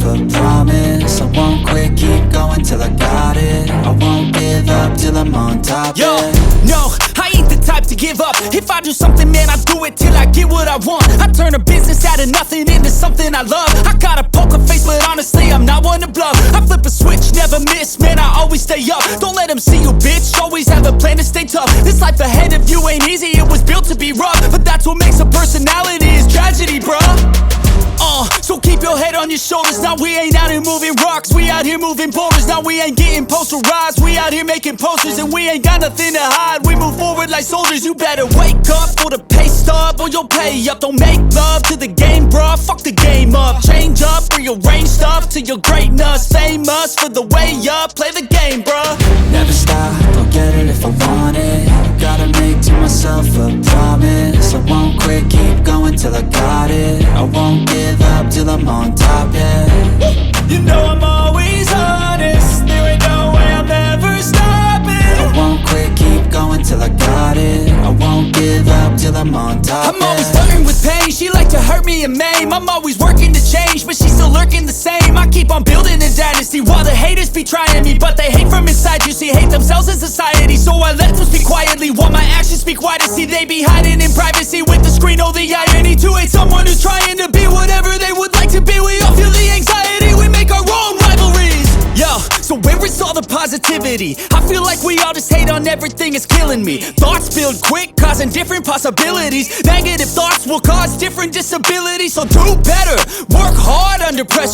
a promise. I won't quit, keep going till I got it. I won't give up till I'm on top, Yo, yeah. no, I ain't the type to give up. If I do something, man, I do it till I get what I want. I turn a business out of nothing into something I love. I got a poker face, but honestly, I'm not one to bluff. I flip a switch, never miss, man, I always stay up. Don't let them see you, bitch, always have a plan to stay tough. This life ahead of you ain't easy, it was built to be rough. But that's what makes a personality, is tragedy, bruh. So keep your head on your shoulders. Now we ain't out here moving rocks, we out here moving boulders. Now we ain't getting posterized, we out here making posters. And we ain't got nothing to hide, we move forward like soldiers. You better wake up for the pay stub, or you'll pay up. Don't make love to the game, bruh, fuck the game up. Change up, rearrange stuff to your greatness. Famous for the way up, play the game, bruh. Never stop, I'll get it if I want it. Gotta make to myself a promise. I won't quit, keep going till I got it. I won't give up till I'm on top, yeah. You know I'm always honest, there ain't no way I'm ever stopping. I won't quit, keep going till I got it. I won't give up till I'm on top, I'm always flirting with pain, she like to hurt me and maim. I'm always working to change, but she's still lurking the same. I keep on building a dynasty while the haters be trying me. But they hate from inside, you see, hate themselves in society. So I let them speak quietly while my actions speak wider. See, they be hiding in privacy with the screen. Oh, the irony to hate someone who's trying to be whatever they would like to be. We all feel the anxiety, we make our own rivalries. Yo, so where is all the positivity? I feel like we all just hate on everything, it's killing me. Thoughts build quick, causing different possibilities. Negative thoughts will cause different disabilities. So do better, work hard under pressure.